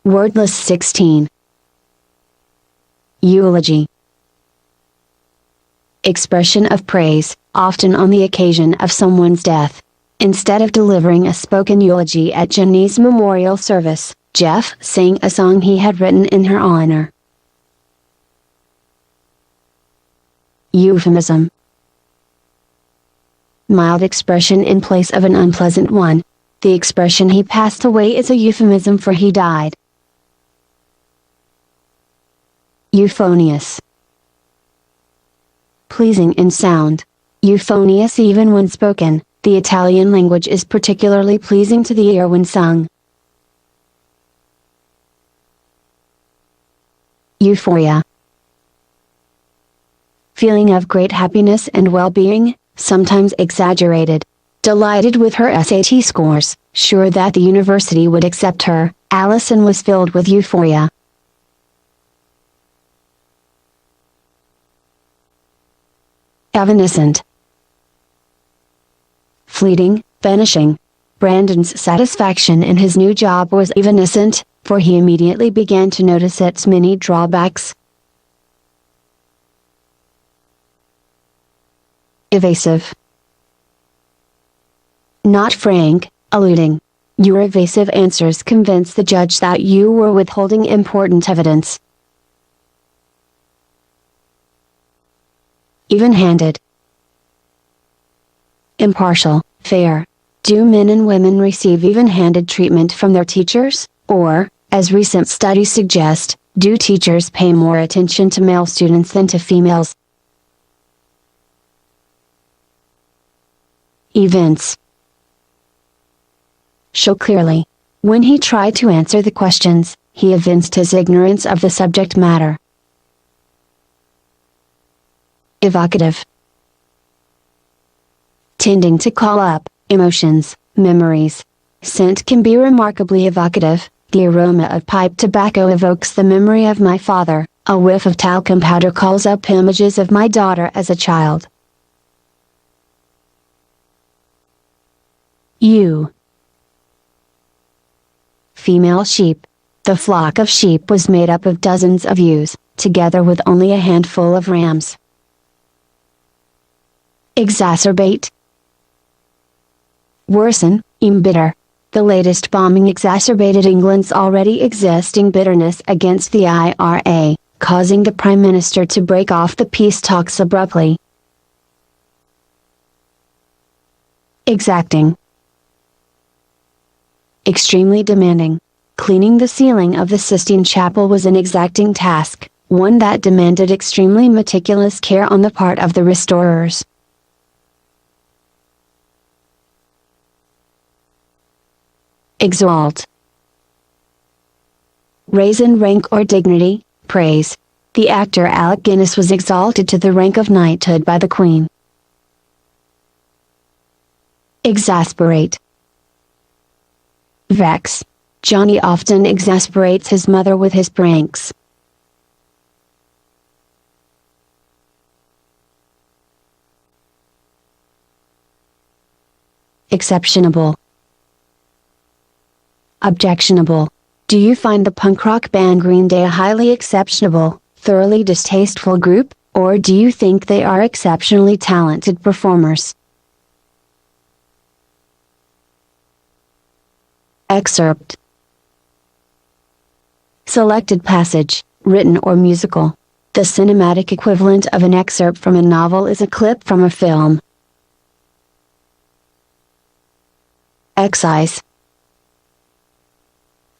Wordless 16. Eulogy. Expression of praise, often on the occasion of someone's death. Instead of delivering a spoken eulogy at Jenny's memorial service, Jeff sang a song he had written in her honor. Euphemism. Mild expression in place of an unpleasant one. The expression "he passed away" is a euphemism for "he died." Euphonious. Pleasing in sound. Euphonious even when spoken. The Italian language is particularly pleasing to the ear when sung. Euphoria. Feeling of great happiness and well-being, sometimes exaggerated. Delighted with her SAT scores, sure that the university would accept her, Allison was filled with euphoria. Evanescent. Fleeting, vanishing. Brandon's satisfaction in his new job was evanescent, for he immediately began to notice its many drawbacks. Evasive. Not frank, alluding. Your evasive answers convince the judge that you were withholding important evidence. Evenhanded. Impartial, fair. Do men and women receive even-handed treatment from their teachers, or, as recent studies suggest, do teachers pay more attention to male students than to females? Events. Show clearly. When he tried to answer the questions, he evinced his ignorance of the subject matter. Evocative. Tending to call up emotions, memories. Scent can be remarkably evocative. The aroma of pipe tobacco evokes the memory of my father. A whiff of talcum powder calls up images of my daughter as a child. Ewe. Female sheep. The flock of sheep was made up of dozens of ewes, together with only a handful of rams. Exacerbate. Worsen, embitter. The latest bombing exacerbated England's already existing bitterness against the IRA, causing the Prime Minister to break off the peace talks abruptly. Exacting. Extremely demanding. Cleaning the ceiling of the Sistine Chapel was an exacting task, one that demanded extremely meticulous care on the part of the restorers. Exalt. Raise in rank or dignity, praise. The actor Alec Guinness was exalted to the rank of knighthood by the Queen. Exasperate. Vex. Johnny often exasperates his mother with his pranks. Exceptionable. Objectionable. Do you find the punk rock band Green Day a highly exceptionable, thoroughly distasteful group, or do you think they are exceptionally talented performers? Excerpt. Selected passage, written or musical. The cinematic equivalent of an excerpt from a novel is a clip from a film. Excise.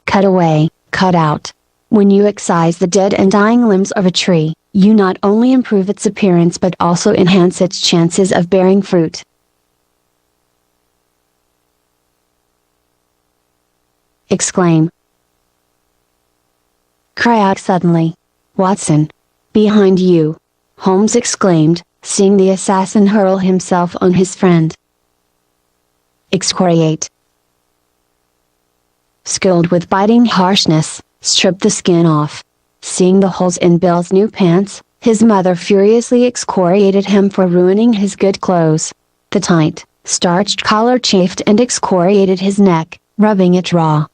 Cut away, cut out. When you excise the dead and dying limbs of a tree, you not only improve its appearance but also enhance its chances of bearing fruit. Exclaim. Cry out suddenly. Watson! Behind you! Holmes exclaimed, seeing the assassin hurl himself on his friend. Excoriate. Skilled with biting harshness, strip the skin off. Seeing the holes in Bill's new pants, his mother furiously excoriated him for ruining his good clothes. The tight, starched collar chafed and excoriated his neck, rubbing it raw.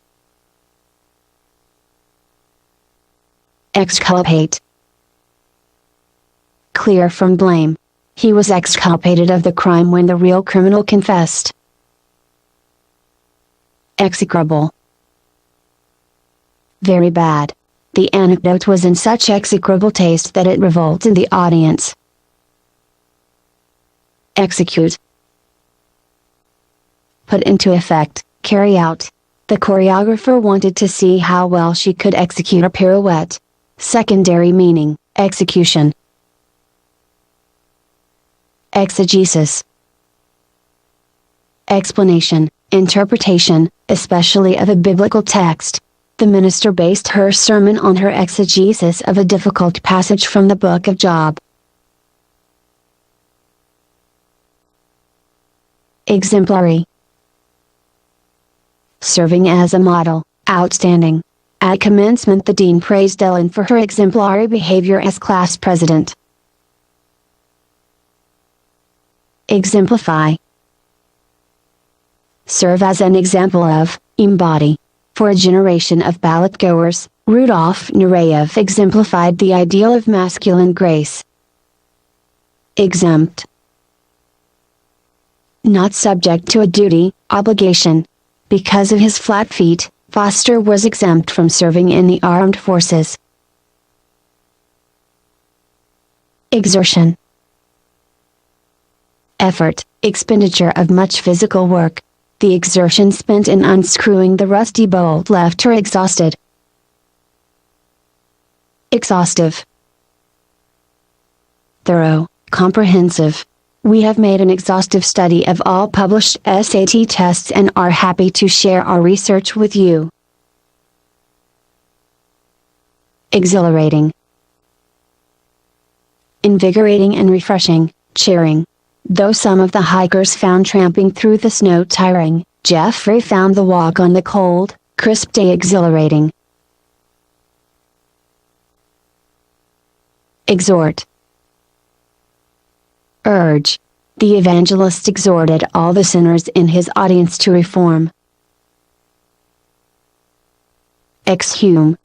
Exculpate. Clear from blame. He was exculpated of the crime when the real criminal confessed. Execrable. Very bad. The anecdote was in such execrable taste that it revolted the audience. Execute. Put into effect, carry out. The choreographer wanted to see how well she could execute a pirouette. Secondary meaning, execution. Exegesis. Explanation, interpretation, especially of a biblical text. The minister based her sermon on her exegesis of a difficult passage from the book of Job. Exemplary. Serving as a model, outstanding. At commencement the dean praised Ellen for her exemplary behavior as class president. Exemplify. Serve as an example of, embody. For a generation of ballot-goers, Rudolf Nureyev exemplified the ideal of masculine grace. Exempt. Not subject to a duty, obligation. Because of his flat feet, Foster was exempt from serving in the armed forces. Exertion. Effort, expenditure of much physical work. The exertion spent in unscrewing the rusty bolt left her exhausted. Exhaustive. Thorough, comprehensive. We have made an exhaustive study of all published SAT tests and are happy to share our research with you. Exhilarating. Invigorating and refreshing, cheering. Though some of the hikers found tramping through the snow tiring, Jeffrey found the walk on the cold, crisp day exhilarating. Exhort. Urge. The evangelist exhorted all the sinners in his audience to reform. Exhume.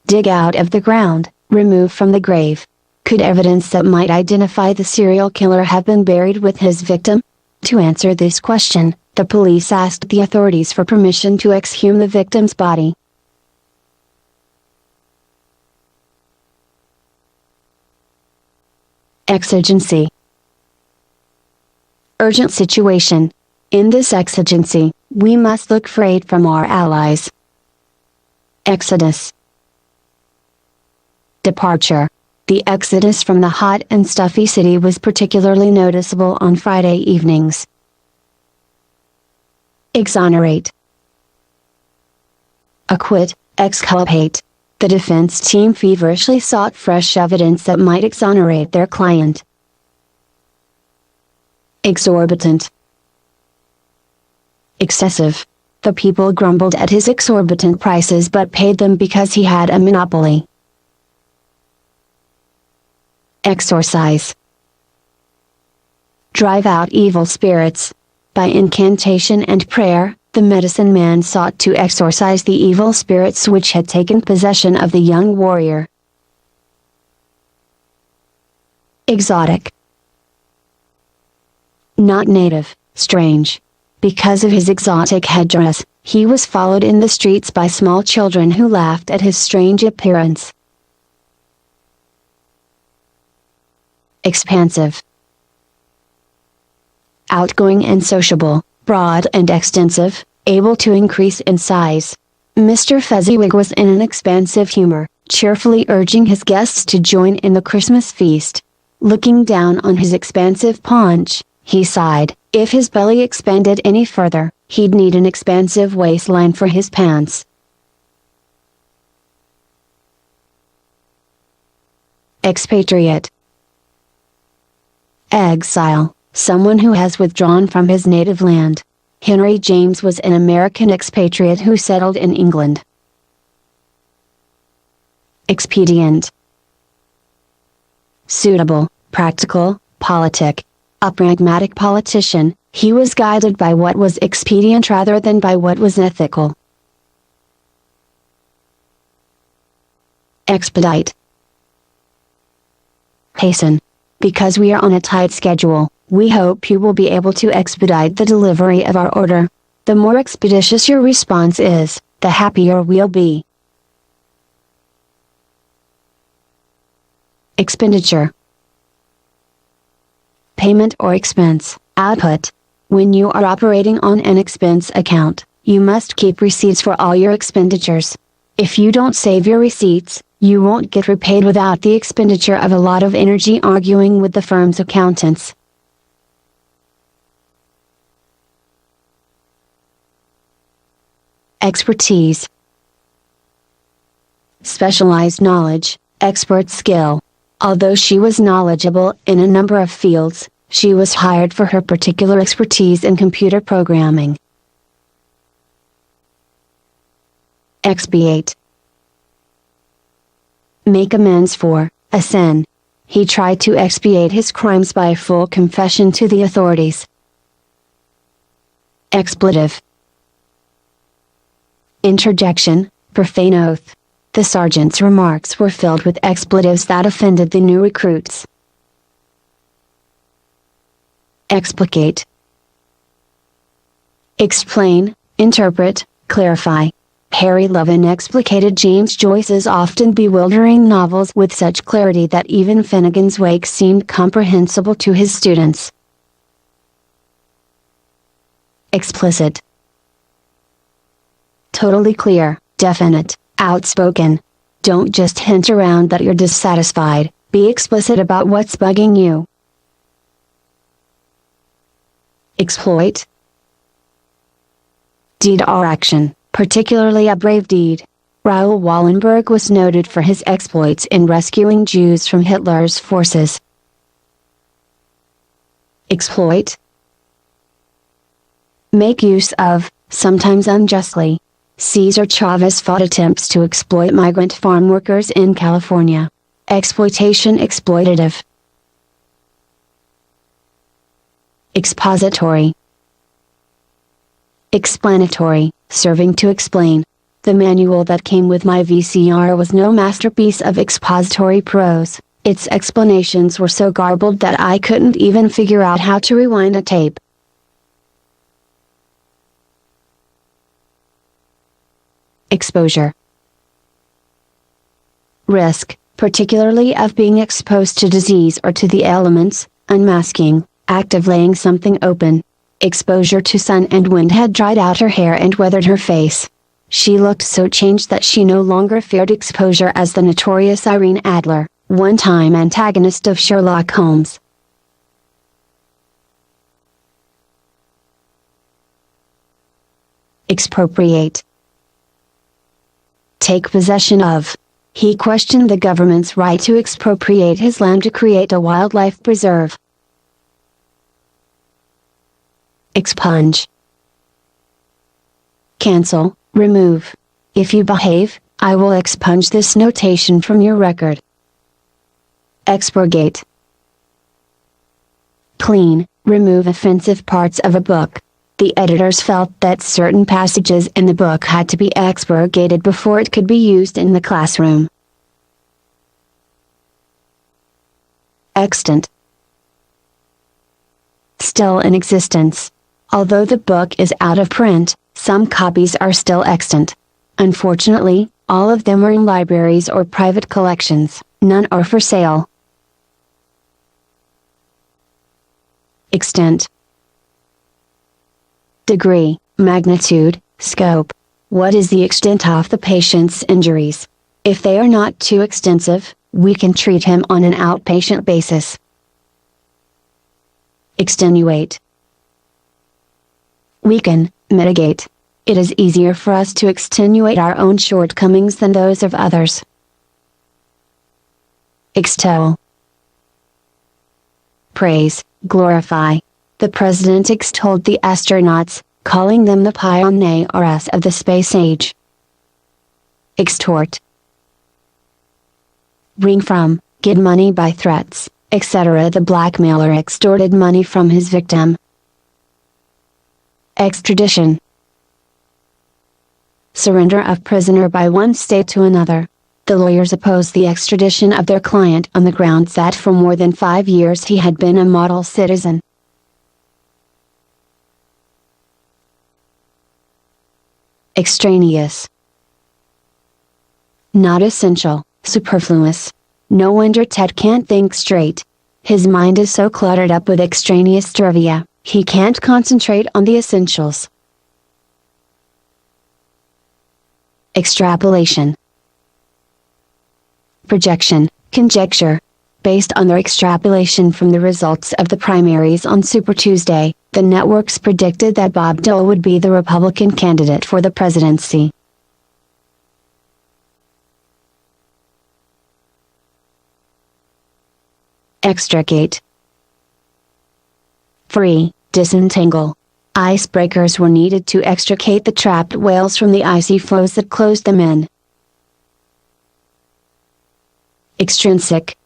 Dig out of the ground, remove from the grave. Could evidence that might identify the serial killer have been buried with his victim? To answer this question, the police asked the authorities for permission to exhume the victim's body. Exigency. Urgent situation. In this exigency, we must look for aid from our allies. Exodus. Departure. The exodus from the hot and stuffy city was particularly noticeable on Friday evenings. Exonerate. Acquit, exculpate. The defense team feverishly sought fresh evidence that might exonerate their client. Exorbitant. Excessive. The people grumbled at his exorbitant prices but paid them because he had a monopoly. Exorcise. Drive out evil spirits. By incantation and prayer, the medicine man sought to exorcise the evil spirits which had taken possession of the young warrior. Exotic. Not native, strange. Because of his exotic headdress, he was followed in the streets by small children who laughed at his strange appearance. Expansive. Outgoing and sociable, broad and extensive, able to increase in size. Mr. Fezziwig was in an expansive humor, cheerfully urging his guests to join in the Christmas feast. Looking down on his expansive paunch, he sighed, if his belly expanded any further, he'd need an expansive waistline for his pants. Expatriate. Exile, someone who has withdrawn from his native land. Henry James was an American expatriate who settled in England. Expedient. Suitable, practical, politic. A pragmatic politician, he was guided by what was expedient rather than by what was ethical. Expedite. Hasten. Because we are on a tight schedule, we hope you will be able to expedite the delivery of our order. The more expeditious your response is, the happier we'll be. Expenditure. Payment or expense, output. When you are operating on an expense account, you must keep receipts for all your expenditures. If you don't save your receipts, you won't get repaid without the expenditure of a lot of energy arguing with the firm's accountants. Expertise. Specialized knowledge, expert skill. Although she was knowledgeable in a number of fields, she was hired for her particular expertise in computer programming. Expiate. Make amends for a sin. He tried to expiate his crimes by full confession to the authorities. Expletive. Interjection, profane oath. The sergeant's remarks were filled with expletives that offended the new recruits. Explicate. Explain, interpret, clarify. Harry Levin explicated James Joyce's often bewildering novels with such clarity that even Finnegan's Wake seemed comprehensible to his students. Explicit. Totally clear, definite, outspoken. Don't just hint around that you're dissatisfied, be explicit about what's bugging you. Exploit. Deed or action, particularly a brave deed. Raoul Wallenberg was noted for his exploits in rescuing Jews from Hitler's forces. Exploit. Make use of, sometimes unjustly. Cesar Chavez fought attempts to exploit migrant farm workers in California. Exploitation. Exploitative. Expository. Explanatory, serving to explain. The manual that came with my VCR was no masterpiece of expository prose. Its explanations were so garbled that I couldn't even figure out how to rewind a tape. Exposure. Risk, particularly of being exposed to disease or to the elements, unmasking, act of laying something open. Exposure to sun and wind had dried out her hair and weathered her face. She looked so changed that she no longer feared exposure as the notorious Irene Adler, one-time antagonist of Sherlock Holmes. Expropriate. Take possession of. He questioned the government's right to expropriate his land to create a wildlife preserve. Expunge. Cancel, remove. If you behave, I will expunge this notation from your record. Expurgate. Clean, remove offensive parts of a book. The editors felt that certain passages in the book had to be expurgated before it could be used in the classroom. Extant. Still in existence. Although the book is out of print, some copies are still extant. Unfortunately, all of them are in libraries or private collections, none are for sale. Extent. Degree, magnitude, scope. What is the extent of the patient's injuries? If they are not too extensive, we can treat him on an outpatient basis. Extenuate. Weaken, mitigate. It is easier for us to extenuate our own shortcomings than those of others. Extol. Praise, glorify. The president extolled the astronauts, calling them the pioneers of the space age. Extort. Wring from, get money by threats, etc. The blackmailer extorted money from his victim. Extradition. Surrender of prisoner by one state to another. The The lawyers opposed the extradition of their client on the grounds that for more than 5 years he had been a model citizen. Extraneous. Not essential, superfluous. No wonder Ted can't think straight. His mind is so cluttered up with extraneous trivia, he can't concentrate on the essentials. Extrapolation. Projection, conjecture. Based on their extrapolation from the results of the primaries on Super Tuesday, the networks predicted that Bob Dole would be the Republican candidate for the presidency. Extricate. Free, disentangle. Icebreakers were needed to extricate the trapped whales from the icy floes that closed them in. Extrinsic.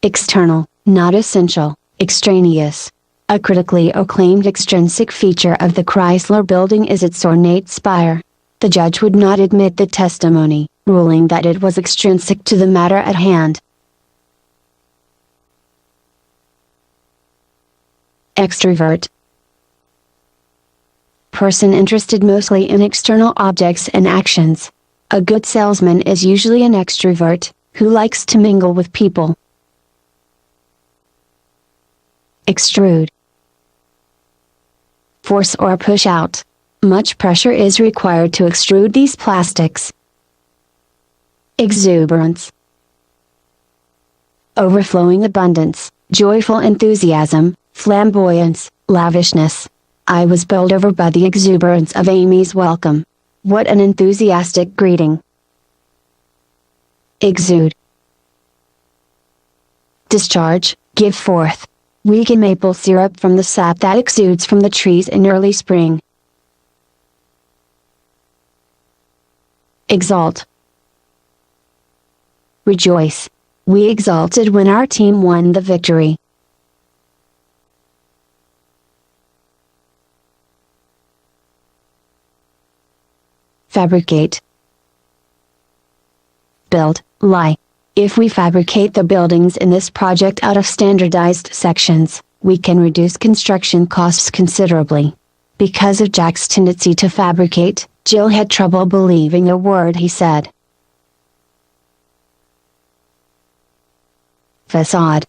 External, not essential, extraneous. A critically acclaimed extrinsic feature of the Chrysler Building is its ornate spire. The judge would not admit the testimony, ruling that it was extrinsic to the matter at hand. Extrovert. Person interested mostly in external objects and actions. A good salesman is usually an extrovert, who likes to mingle with people. Extrude. Force or push out. Much pressure is required to extrude these plastics. Exuberance. Overflowing abundance, joyful enthusiasm, flamboyance, lavishness. I was bowled over by the exuberance of Amy's welcome. What an enthusiastic greeting. Exude. Discharge, give forth. Weaken maple syrup from the sap that exudes from the trees in early spring. Exalt. Rejoice. We exalted when our team won the victory. Fabricate. Build, lie. If we fabricate the buildings in this project out of standardized sections, we can reduce construction costs considerably. Because of Jack's tendency to fabricate, Jill had trouble believing a word he said. Facade.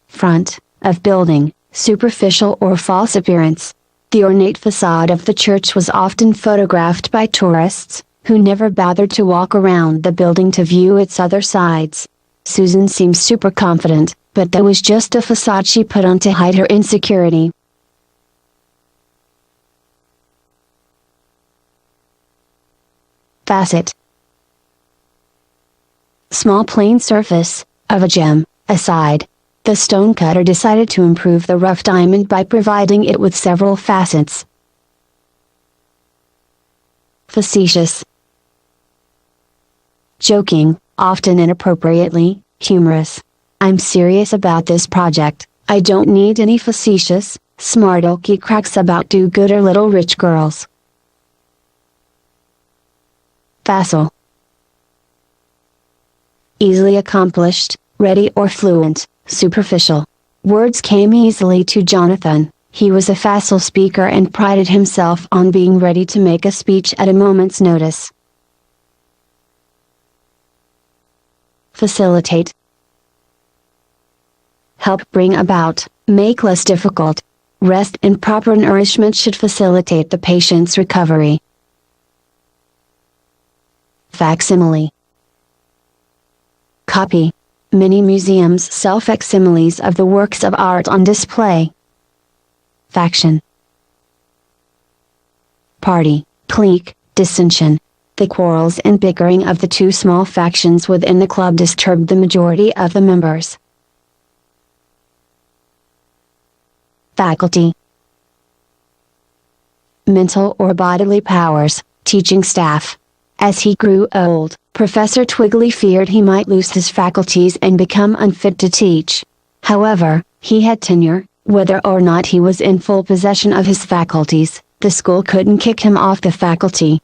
Front, of building, superficial or false appearance. The ornate facade of the church was often photographed by tourists, who never bothered to walk around the building to view its other sides. Susan seemed super confident, but that was just a facade she put on to hide her insecurity. Facet. Small plain surface, of a gem, a side. The stonecutter decided to improve the rough diamond by providing it with several facets. Facetious. Joking, often inappropriately, humorous. I'm serious about this project, I don't need any facetious, smart alecky cracks about do-gooder little rich girls. Facile. Easily accomplished, ready or fluent. Superficial. Words came easily to Jonathan. He was a facile speaker and prided himself on being ready to make a speech at a moment's notice. Facilitate. Help bring about, make less difficult. Rest and proper nourishment should facilitate the patient's recovery. Facsimile. Copy. Many museums sell facsimiles of the works of art on display. Faction. Party, clique, dissension. The quarrels and bickering of the two small factions within the club disturbed the majority of the members. Faculty. Mental or bodily powers, teaching staff. As he grew old, Professor Twigley feared he might lose his faculties and become unfit to teach. However, he had tenure, whether or not he was in full possession of his faculties, the school couldn't kick him off the faculty.